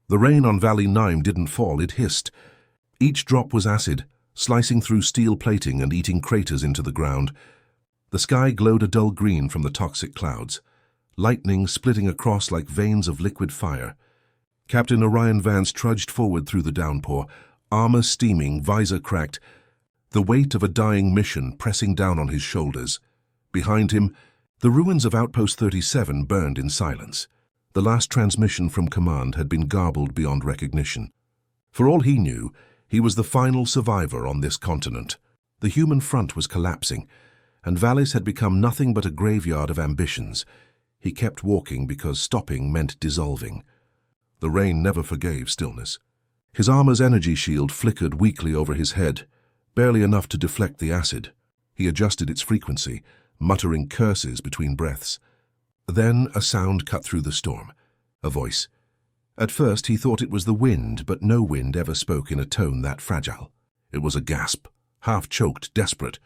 The rain on Valley 9 didn't fall, it hissed. Each drop was acid, slicing through steel plating and eating craters into the ground. The sky glowed a dull green from the toxic clouds, lightning splitting across like veins of liquid fire. Captain Orion Vance trudged forward through the downpour, armor steaming, visor cracked, the weight of a dying mission pressing down on his shoulders. Behind him, the ruins of Outpost 37 burned in silence. The last transmission from command had been garbled beyond recognition. For all he knew, he was the final survivor on this continent. The human front was collapsing, and Vallis had become nothing but a graveyard of ambitions. He kept walking because stopping meant dissolving. The rain never forgave stillness. His armor's energy shield flickered weakly over his head, barely enough to deflect the acid. He adjusted its frequency, muttering curses between breaths. Then a sound cut through the storm. A voice. At first he thought it was the wind, but no wind ever spoke in a tone that fragile. It was a gasp, half-choked, desperate.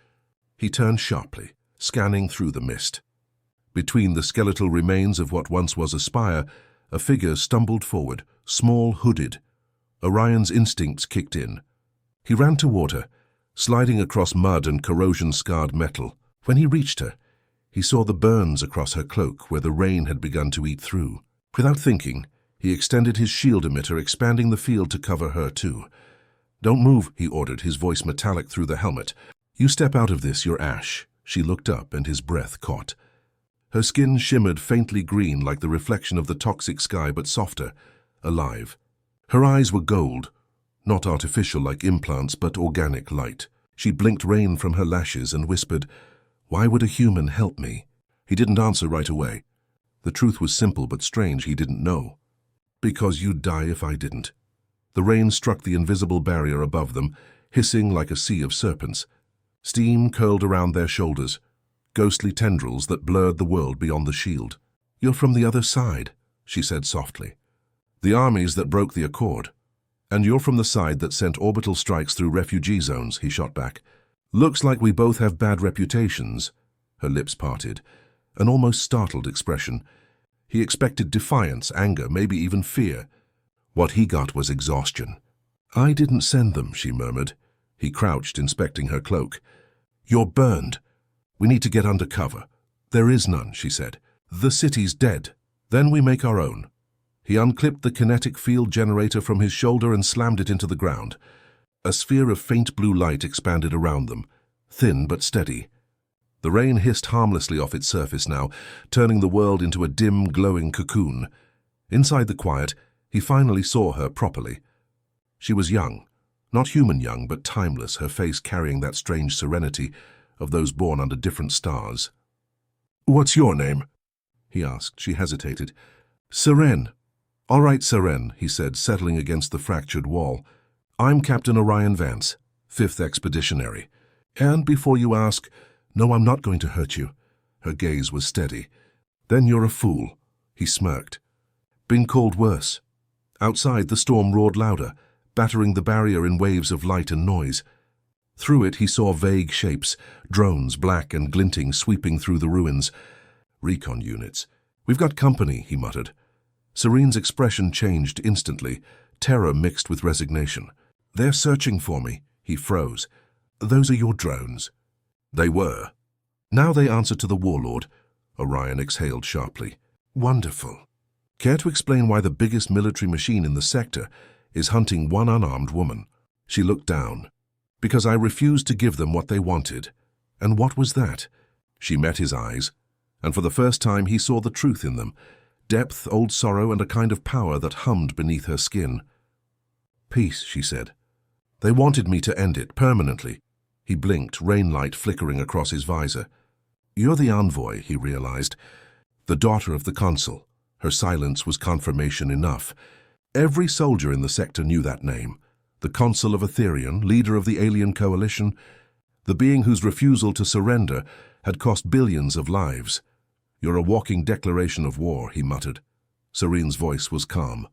He turned sharply, scanning through the mist. Between the skeletal remains of what once was a spire, a figure stumbled forward, small, hooded. Orion's instincts kicked in. He ran toward her, sliding across mud and corrosion-scarred metal. When he reached her, he saw the burns across her cloak where the rain had begun to eat through. Without thinking, he extended his shield emitter, expanding the field to cover her too. "Don't move," he ordered, his voice metallic through the helmet. "You step out of this, you're ash." She looked up and his breath caught. Her skin shimmered faintly green like the reflection of the toxic sky, but softer, alive. Her eyes were gold, not artificial like implants, but organic light. She blinked rain from her lashes and whispered, "Why would a human help me?" He didn't answer right away. The truth was simple but strange, he didn't know. "Because you'd die if I didn't." The rain struck the invisible barrier above them, hissing like a sea of serpents. Steam curled around their shoulders, ghostly tendrils that blurred the world beyond the shield. "You're from the other side," she said softly. "The armies that broke the accord. And you're from the side that sent orbital strikes through refugee zones," he shot back. "Looks like we both have bad reputations." Her lips parted, an almost startled expression. He expected defiance, anger, maybe even fear. What he got was exhaustion. "I didn't send them," she murmured. He crouched, inspecting her cloak. "You're burned. We need to get under cover." "There is none," she said. "The city's dead. Then we make our own." He unclipped the kinetic field generator from his shoulder and slammed it into the ground. A sphere of faint blue light expanded around them, thin but steady. The rain hissed harmlessly off its surface now, turning the world into a dim, glowing cocoon. Inside the quiet, he finally saw her properly. She was young, not human young, but timeless, her face carrying that strange serenity of those born under different stars. "What's your name?" he asked. She hesitated. "Seren." "All right, Seren," he said, settling against the fractured wall. "I'm Captain Orion Vance, 5th Expeditionary. And before you ask, no, I'm not going to hurt you." Her gaze was steady. "Then you're a fool." He smirked. "Been called worse." Outside, the storm roared louder, battering the barrier in waves of light and noise. Through it, he saw vague shapes, drones, black and glinting, sweeping through the ruins. "Recon units. We've got company," he muttered. Serene's expression changed instantly, terror mixed with resignation. "They're searching for me." He froze. "Those are your drones." They were. "Now they answer to the warlord." Orion exhaled sharply. "Wonderful. Care to explain why the biggest military machine in the sector is hunting one unarmed woman?" She looked down. "Because I refused to give them what they wanted." "And what was that?" She met his eyes, and for the first time he saw the truth in them. Depth, old sorrow, and a kind of power that hummed beneath her skin. "Peace," she said. "They wanted me to end it, permanently." He blinked, rain light flickering across his visor. "You're the envoy," he realized. "The daughter of the consul." Her silence was confirmation enough. Every soldier in the sector knew that name. The consul of Etherion, leader of the alien coalition, the being whose refusal to surrender had cost billions of lives. "You're a walking declaration of war," he muttered. Serene's voice was calm.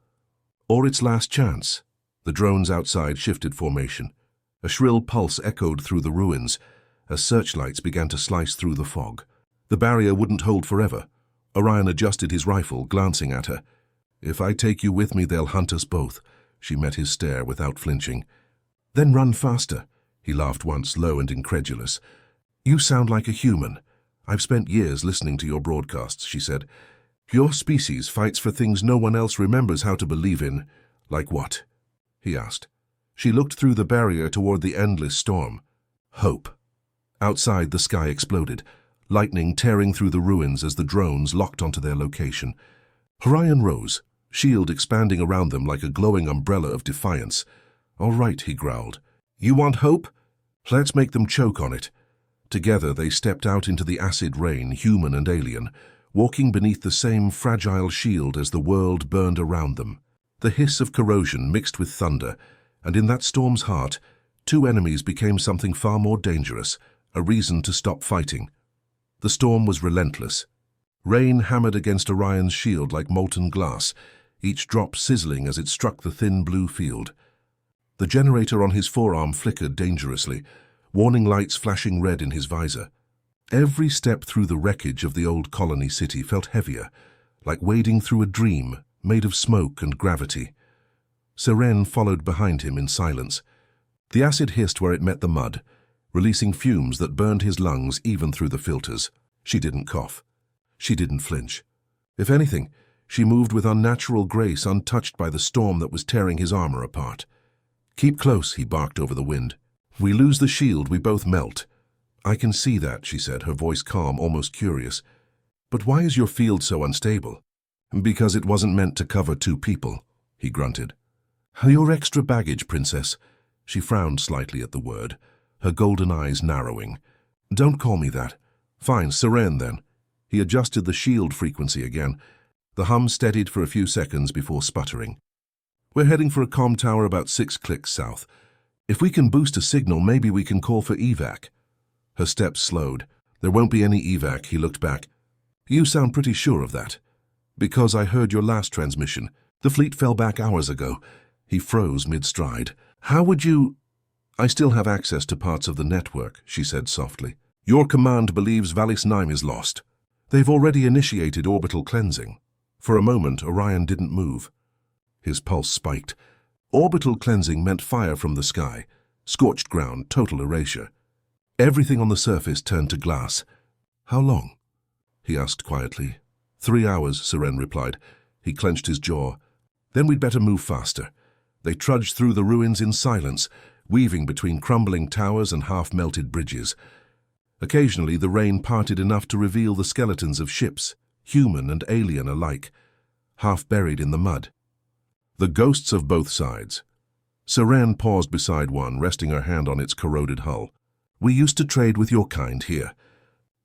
"Or its last chance." The drones outside shifted formation. A shrill pulse echoed through the ruins as searchlights began to slice through the fog. The barrier wouldn't hold forever. Orion adjusted his rifle, glancing at her. If I take you with me, they'll hunt us both. She met his stare without flinching. Then run faster. He laughed once, low and incredulous. You sound like a human. I've spent years listening to your broadcasts, she said. Your species fights for things no one else remembers how to believe in. Like what? He asked. She looked through the barrier toward the endless storm. Hope. Outside, the sky exploded, lightning tearing through the ruins as the drones locked onto their location. Orion rose, shield expanding around them like a glowing umbrella of defiance. All right, he growled. You want hope? Let's make them choke on it. Together they stepped out into the acid rain, human and alien, walking beneath the same fragile shield as the world burned around them. The hiss of corrosion mixed with thunder, and in that storm's heart, two enemies became something far more dangerous, a reason to stop fighting. The storm was relentless. Rain hammered against Orion's shield like molten glass, each drop sizzling as it struck the thin blue field. The generator on his forearm flickered dangerously, warning lights flashing red in his visor. Every step through the wreckage of the old colony city felt heavier, like wading through a dream made of smoke and gravity. Seren followed behind him in silence. The acid hissed where it met the mud, releasing fumes that burned his lungs even through the filters. She didn't cough. She didn't flinch. If anything, she moved with unnatural grace, untouched by the storm that was tearing his armor apart. Keep close, he barked over the wind. We lose the shield, we both melt. I can see that, she said, her voice calm, almost curious. But why is your field so unstable? Because it wasn't meant to cover two people, he grunted. Your extra baggage, princess. She frowned slightly at the word, her golden eyes narrowing. Don't call me that. Fine, Seren then. He adjusted the shield frequency again. The hum steadied for a few seconds before sputtering. We're heading for a comm tower about 6 clicks south. If we can boost a signal, maybe we can call for evac. Her steps slowed. There won't be any evac, he looked back. You sound pretty sure of that. Because I heard your last transmission. The fleet fell back hours ago. He froze mid-stride. How would you... I still have access to parts of the network, she said softly. Your command believes Valis 9 is lost. They've already initiated orbital cleansing. For a moment, Orion didn't move. His pulse spiked. Orbital cleansing meant fire from the sky, scorched ground, total erasure. Everything on the surface turned to glass. How long? He asked quietly. 3 hours, Seren replied. He clenched his jaw. Then we'd better move faster. They trudged through the ruins in silence, weaving between crumbling towers and half-melted bridges. Occasionally, the rain parted enough to reveal the skeletons of ships, human and alien alike, half buried in the mud. The ghosts of both sides. Seren paused beside one, resting her hand on its corroded hull. We used to trade with your kind here,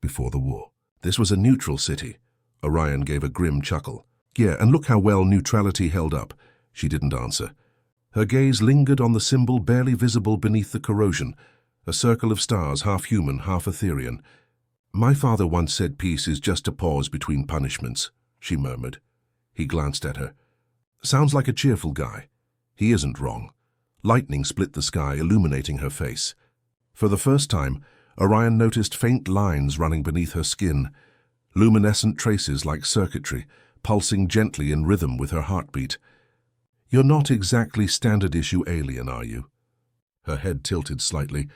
before the war. This was a neutral city. Orion gave a grim chuckle. Yeah, and look how well neutrality held up. She didn't answer. Her gaze lingered on the symbol barely visible beneath the corrosion, a circle of stars, half human, half Etherean. My father once said peace is just a pause between punishments, she murmured. He glanced at her. Sounds like a cheerful guy. He isn't wrong. Lightning split the sky, illuminating her face. For the first time, Orion noticed faint lines running beneath her skin, luminescent traces like circuitry, pulsing gently in rhythm with her heartbeat. You're not exactly standard-issue alien, are you? Her head tilted slightly.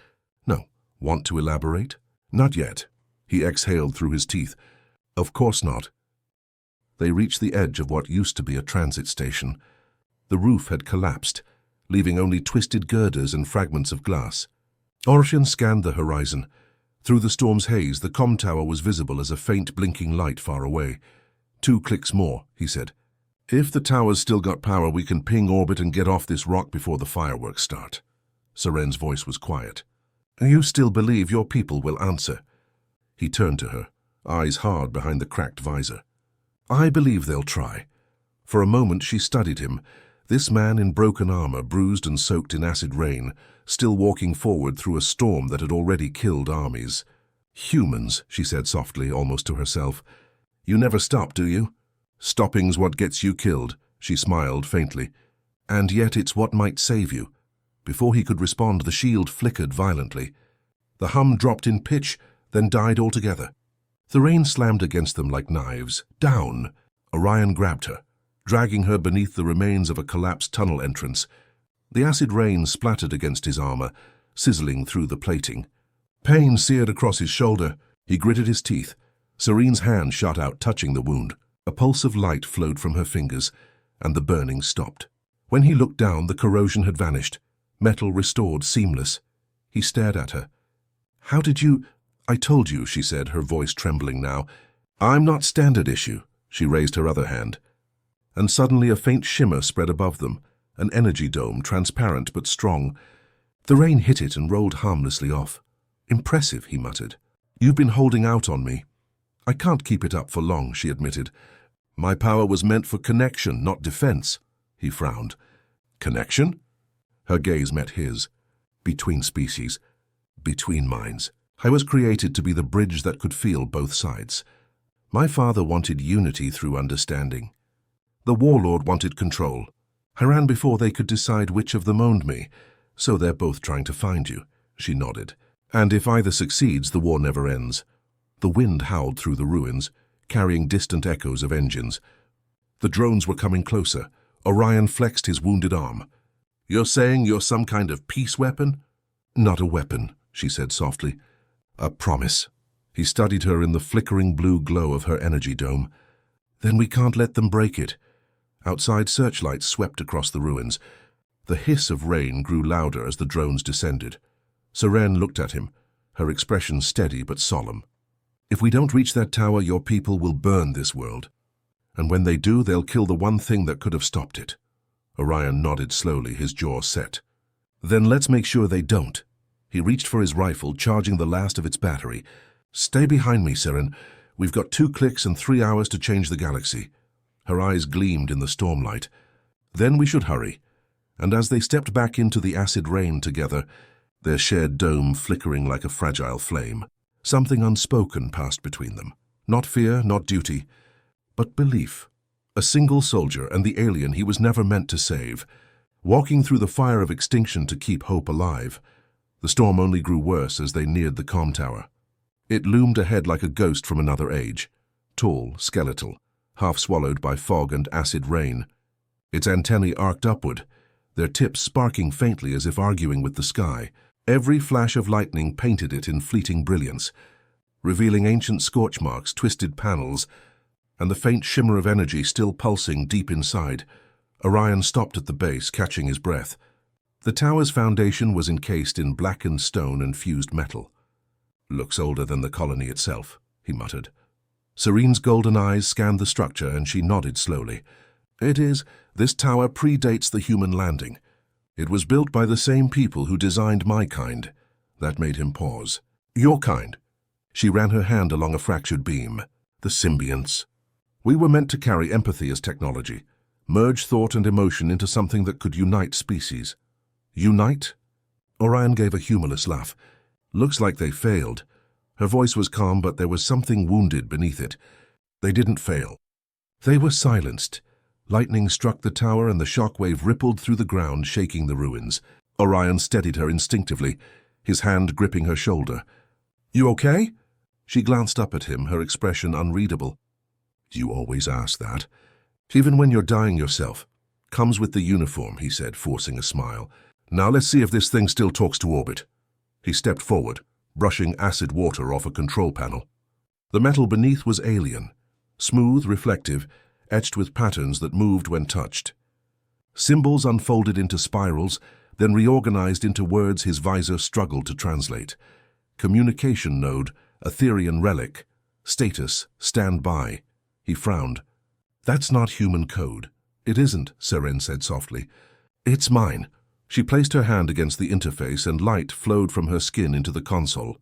No. Want to elaborate? Not yet. He exhaled through his teeth. Of course not. They reached the edge of what used to be a transit station. The roof had collapsed, leaving only twisted girders and fragments of glass. Orcian scanned the horizon. Through the storm's haze, the comm tower was visible as a faint blinking light far away. 2 clicks more, he said. If the tower's still got power, we can ping orbit and get off this rock before the fireworks start. Seren's voice was quiet. You still believe your people will answer? He turned to her, eyes hard behind the cracked visor. I believe they'll try. For a moment she studied him, this man in broken armor, bruised and soaked in acid rain, still walking forward through a storm that had already killed armies. Humans, she said softly, almost to herself. You never stop, do you? Stopping's what gets you killed, she smiled faintly. And yet it's what might save you. Before he could respond, the shield flickered violently. The hum dropped in pitch, then died altogether. The rain slammed against them like knives. Down! Orion grabbed her. dragging her beneath the remains of a collapsed tunnel entrance. The acid rain splattered against his armor, sizzling through the plating. Pain seared across his shoulder. He gritted his teeth. Serene's hand shot out, touching the wound. A pulse of light flowed from her fingers, and the burning stopped. When he looked down, the corrosion had vanished. Metal restored, seamless. He stared at her. "How did you—" "I told you," she said, her voice trembling now. "I'm not standard issue." She raised her other hand. And suddenly a faint shimmer spread above them, an energy dome, transparent but strong. The rain hit it and rolled harmlessly off. "Impressive," he muttered. "You've been holding out on me." "I can't keep it up for long," she admitted. "My power was meant for connection, not defense." He frowned. "Connection?" Her gaze met his. "Between species. Between minds. I was created to be the bridge that could feel both sides. My father wanted unity through understanding. The warlord wanted control. I ran before they could decide which of them owned me, so they're both trying to find you." She nodded. "And if either succeeds, the war never ends." The wind howled through the ruins, carrying distant echoes of engines. The drones were coming closer. Orion flexed his wounded arm. "You're saying you're some kind of peace weapon?" "Not a weapon," she said softly. "A promise." He studied her in the flickering blue glow of her energy dome. "Then we can't let them break it." Outside, searchlights swept across the ruins. The hiss of rain grew louder as the drones descended. Seren looked at him, her expression steady but solemn. "If we don't reach that tower, your people will burn this world. And when they do, they'll kill the one thing that could have stopped it." Orion nodded slowly, his jaw set. "Then let's make sure they don't." He reached for his rifle, charging the last of its battery. "Stay behind me, Seren. We've got 2 clicks and 3 hours to change the galaxy." Her eyes gleamed in the stormlight. "Then we should hurry." And as they stepped back into the acid rain together, their shared dome flickering like a fragile flame, something unspoken passed between them. Not fear, not duty, but belief. A single soldier and the alien he was never meant to save, walking through the fire of extinction to keep hope alive. The storm only grew worse as they neared the comm tower. It loomed ahead like a ghost from another age, tall, skeletal, half swallowed by fog and acid rain. Its antennae arced upward, their tips sparking faintly as if arguing with the sky. Every flash of lightning painted it in fleeting brilliance, revealing ancient scorch marks, twisted panels, and the faint shimmer of energy still pulsing deep inside. Orion stopped at the base, catching his breath. The tower's foundation was encased in blackened stone and fused metal. "Looks older than the colony itself," he muttered. Serene's golden eyes scanned the structure, and she nodded slowly. "It is. This tower predates the human landing. It was built by the same people who designed my kind." That made him pause. "Your kind?" She ran her hand along a fractured beam. "The symbionts. We were meant to carry empathy as technology, merge thought and emotion into something that could unite species." "Unite?" Orion gave a humorless laugh. "Looks like they failed." Her voice was calm, but there was something wounded beneath it. "They didn't fail. They were silenced." Lightning struck the tower and the shockwave rippled through the ground, shaking the ruins. Orion steadied her instinctively, his hand gripping her shoulder. "You okay?" She glanced up at him, her expression unreadable. "You always ask that. Even when you're dying yourself. Comes with the uniform," he said, forcing a smile. "Now let's see if this thing still talks to orbit." He stepped forward, brushing acid water off a control panel. The metal beneath was alien, smooth, reflective, etched with patterns that moved when touched. Symbols unfolded into spirals, then reorganized into words his visor struggled to translate. Communication node, Etherian relic, status, stand by. He frowned. "That's not human code." "It isn't," Seren said softly. "It's mine." She placed her hand against the interface and light flowed from her skin into the console.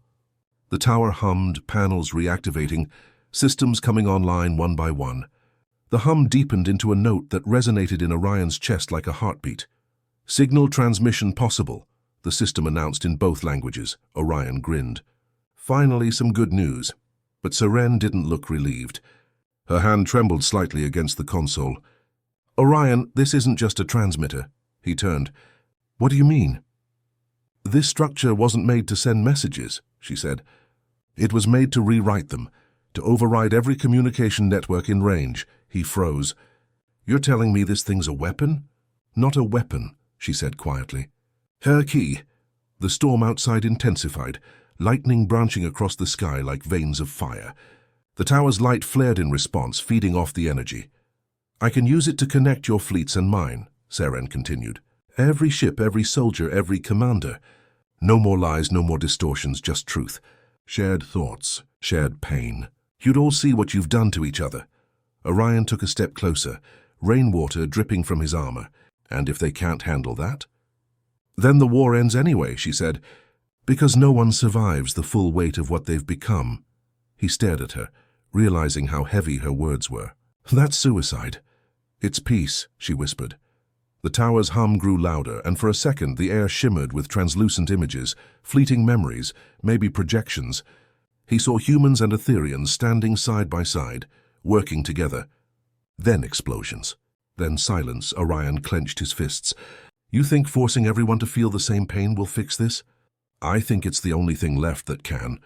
The tower hummed, panels reactivating, systems coming online one by one. The hum deepened into a note that resonated in Orion's chest like a heartbeat. "Signal transmission possible," the system announced in both languages. Orion grinned. Finally, some good news. But Seren didn't look relieved. Her hand trembled slightly against the console. "Orion, this isn't just a transmitter." He turned. "What do you mean?" "This structure wasn't made to send messages," she said. "It was made to rewrite them, to override every communication network in range." He froze. You're telling me this thing's a weapon? Not a weapon, she said quietly. Hfy. The storm outside intensified, lightning branching across the sky like veins of fire. The tower's light flared in response, feeding off the energy. I can use it to connect your fleets and mine, Seren continued. Every ship, every soldier, every commander. No more lies, no more distortions, just truth. Shared thoughts, shared pain. You'd all see what you've done to each other. Orion took a step closer, rainwater dripping from his armor. And if they can't handle that? Then the war ends anyway, she said, because no one survives the full weight of what they've become. He stared at her, realizing how heavy her words were. That's suicide. It's peace, she whispered. The tower's hum grew louder, and for a second the air shimmered with translucent images, fleeting memories, maybe projections. He saw humans and Etherians standing side by side, working together. Then explosions. Then silence. Orion clenched his fists. You think forcing everyone to feel the same pain will fix this? I think it's the only thing left that can.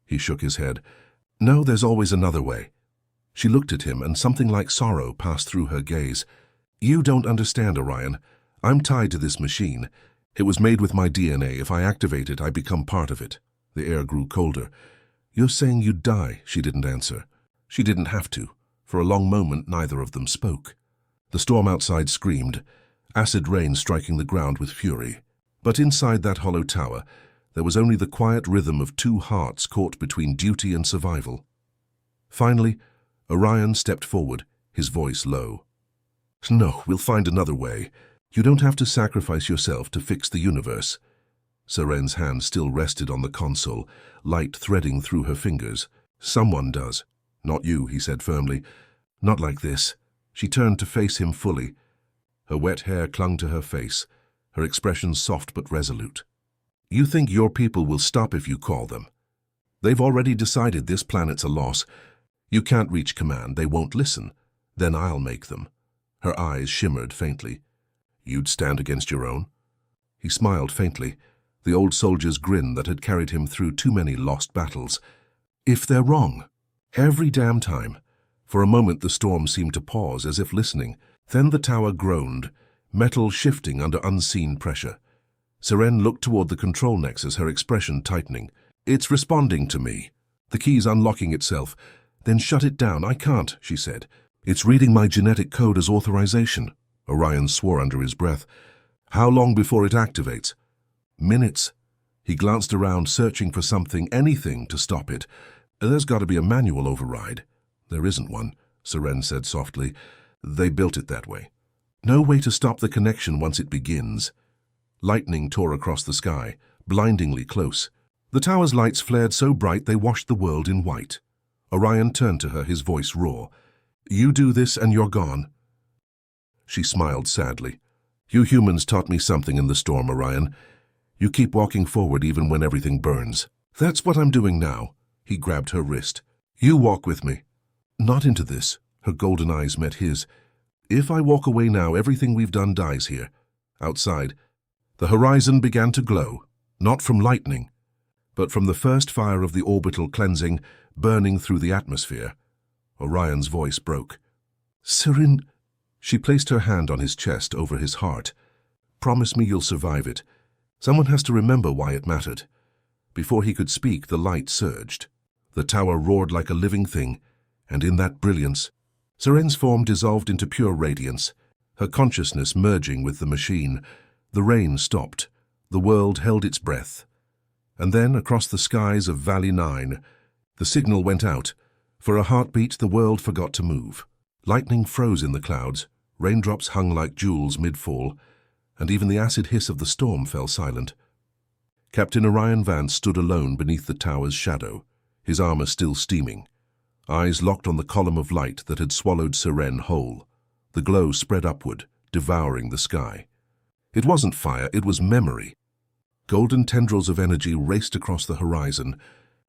He shook his head. No, there's always another way. She looked at him, and something like sorrow passed through her gaze. You don't understand, Orion. I'm tied to this machine. It was made with my DNA. If I activate it, I become part of it. The air grew colder. You're saying you'd die, she didn't answer. She didn't have to. For a long moment, neither of them spoke. The storm outside screamed, acid rain striking the ground with fury. But inside that hollow tower, there was only the quiet rhythm of two hearts caught between duty and survival. Finally, Orion stepped forward, his voice low. No, we'll find another way. You don't have to sacrifice yourself to fix the universe. Seren's hand still rested on the console, light threading through her fingers. Someone does. Not you, he said firmly. Not like this. She turned to face him fully. Her wet hair clung to her face, her expression soft but resolute. You think your people will stop if you call them. They've already decided this planet's a loss. You can't reach command, they won't listen. Then I'll make them. Her eyes shimmered faintly. You'd stand against your own? He smiled faintly, the old soldier's grin that had carried him through too many lost battles. If they're wrong. Every damn time. For a moment the storm seemed to pause, as if listening. Then the tower groaned, metal shifting under unseen pressure. Seren looked toward the control nexus, her expression tightening. It's responding to me. The key's unlocking itself. Then shut it down. I can't, she said. It's reading my genetic code as authorization. Orion swore under his breath. How long before it activates? Minutes. He glanced around, searching for something, anything, to stop it. There's got to be a manual override. There isn't one, Seren said softly. They built it that way. No way to stop the connection once it begins. Lightning tore across the sky, blindingly close. The tower's lights flared so bright they washed the world in white. Orion turned to her, his voice raw. You do this and you're gone. She smiled sadly. You humans taught me something in the storm, Orion. You keep walking forward even when everything burns. That's what I'm doing now. He grabbed her wrist. You walk with me. Not into this. Her golden eyes met his. If I walk away now, everything we've done dies here. Outside, the horizon began to glow, not from lightning, but from the first fire of the orbital cleansing burning through the atmosphere. Orion's voice broke. Seren. She placed her hand on his chest over his heart. Promise me you'll survive it. Someone has to remember why it mattered. Before he could speak, the light surged. The tower roared like a living thing, and in that brilliance, Seren's form dissolved into pure radiance, her consciousness merging with the machine. The rain stopped. The world held its breath. And then, across the skies of Valley 9, the signal went out. For a heartbeat, the world forgot to move. Lightning froze in the clouds, raindrops hung like jewels mid-fall, and even the acid hiss of the storm fell silent. Captain Orion Vance stood alone beneath the tower's shadow, his armor still steaming, eyes locked on the column of light that had swallowed Seren whole. The glow spread upward, devouring the sky. It wasn't fire, it was memory. Golden tendrils of energy raced across the horizon,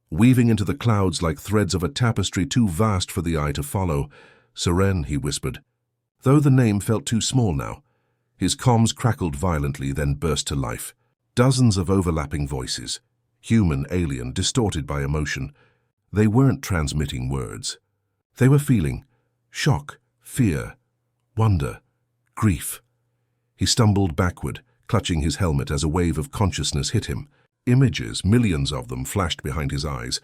weaving into the clouds like threads of a tapestry too vast for the eye to follow. Seren, he whispered. Though the name felt too small now, his comms crackled violently, then burst to life. Dozens of overlapping voices, human, alien, distorted by emotion. They weren't transmitting words. They were feeling shock, fear, wonder, grief. He stumbled backward, clutching his helmet as a wave of consciousness hit him. Images, millions of them, flashed behind his eyes.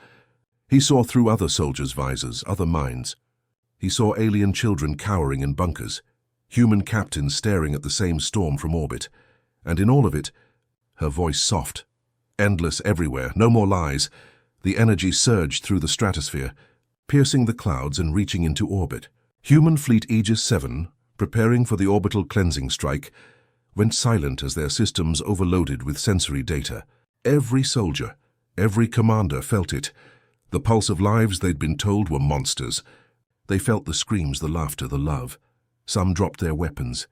He saw through other soldiers' visors, other minds. He saw alien children cowering in bunkers, human captains staring at the same storm from orbit. And in all of it, her voice soft, endless everywhere, no more lies. The energy surged through the stratosphere, piercing the clouds and reaching into orbit. Human Fleet Aegis 7, preparing for the orbital cleansing strike, went silent as their systems overloaded with sensory data. Every soldier, every commander felt it. The pulse of lives they'd been told were monsters. They felt the screams, the laughter, the love. Some dropped their weapons.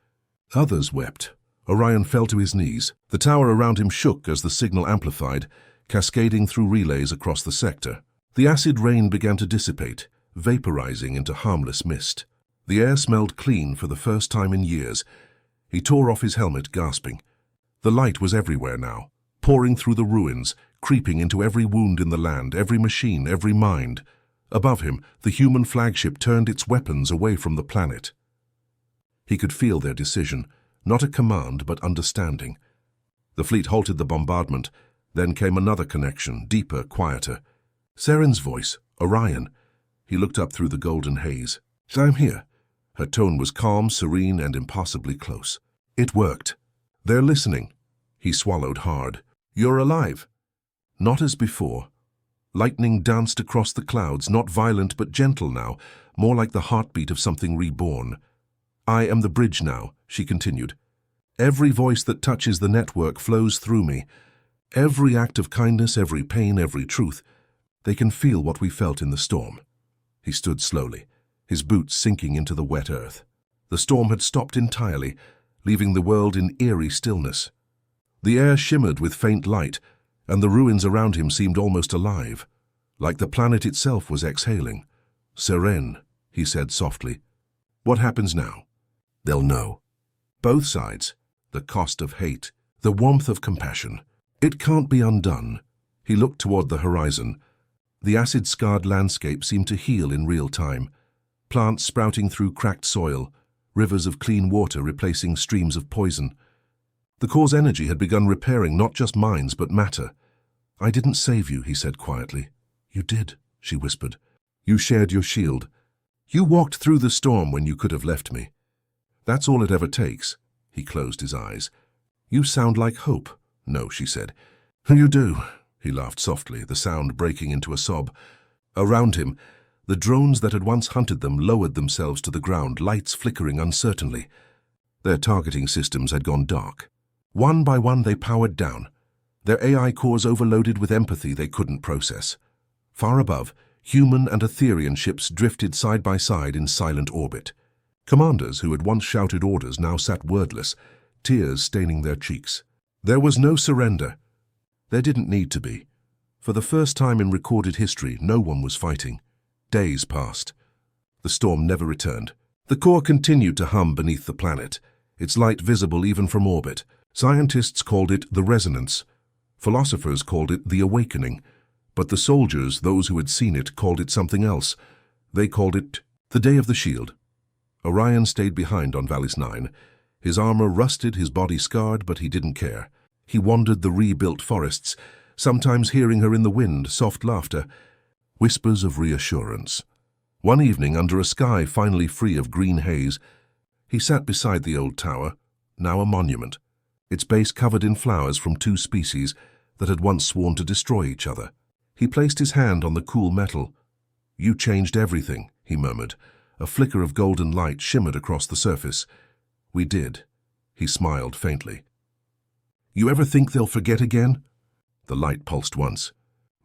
Others wept. Orion fell to his knees. The tower around him shook as the signal amplified, cascading through relays across the sector. The acid rain began to dissipate, vaporizing into harmless mist. The air smelled clean for the first time in years. He tore off his helmet, gasping. The light was everywhere now, pouring through the ruins, creeping into every wound in the land, every machine, every mind. Above him, the human flagship turned its weapons away from the planet. He could feel their decision, not a command but understanding. The fleet halted the bombardment. Then came another connection, deeper, quieter. Saren's voice, Orion. He looked up through the golden haze. "I'm here." Her tone was calm, serene, and impossibly close. It worked. "They're listening." He swallowed hard. "You're alive." Not as before. Lightning danced across the clouds, not violent but gentle now, more like the heartbeat of something reborn. "I am the bridge now," she continued. "Every voice that touches the network flows through me. Every act of kindness, every pain, every truth. They can feel what we felt in the storm." He stood slowly, his boots sinking into the wet earth. The storm had stopped entirely, leaving the world in eerie stillness. The air shimmered with faint light, and the ruins around him seemed almost alive, like the planet itself was exhaling. "Seren," he said softly. "What happens now?" "They'll know. Both sides. The cost of hate, the warmth of compassion. It can't be undone." He looked toward the horizon. The acid-scarred landscape seemed to heal in real time. Plants sprouting through cracked soil, rivers of clean water replacing streams of poison. The core's energy had begun repairing not just minds but matter. "I didn't save you," he said quietly. "You did," she whispered. "You shared your shield. You walked through the storm when you could have left me. That's all it ever takes." He closed his eyes. "You sound like hope." "No," she said. "You do." He laughed softly, the sound breaking into a sob. Around him, the drones that had once hunted them lowered themselves to the ground, lights flickering uncertainly. Their targeting systems had gone dark. One by one they powered down, their AI cores overloaded with empathy they couldn't process. Far above, human and Etherian ships drifted side by side in silent orbit. Commanders who had once shouted orders now sat wordless, tears staining their cheeks. There was no surrender. There didn't need to be. For the first time in recorded history, no one was fighting. Days passed. The storm never returned. The core continued to hum beneath the planet, its light visible even from orbit. Scientists called it the resonance. Philosophers called it the awakening. But the soldiers, those who had seen it, called it something else. They called it the Day of the Shield. Orion stayed behind on Valis 9. His armor rusted, his body scarred, but he didn't care. He wandered the rebuilt forests, sometimes hearing her in the wind, soft laughter, whispers of reassurance. One evening, under a sky finally free of green haze, he sat beside the old tower, now a monument, its base covered in flowers from two species that had once sworn to destroy each other. He placed his hand on the cool metal. "You changed everything," he murmured. A flicker of golden light shimmered across the surface. "We did." He smiled faintly. "You ever think they'll forget again?" The light pulsed once.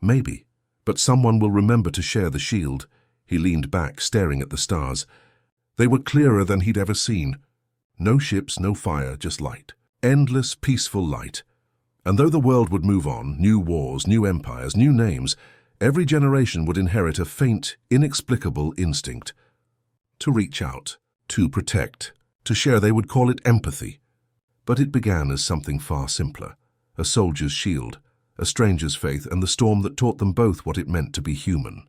"Maybe, but someone will remember to share the shield." He leaned back, staring at the stars. They were clearer than he'd ever seen. No ships, no fire, just light. Endless, peaceful light. And though the world would move on, new wars, new empires, new names, every generation would inherit a faint, inexplicable instinct. To reach out, to protect, to share. They would call it empathy. But it began as something far simpler. A soldier's shield, a stranger's faith, and the storm that taught them both what it meant to be human.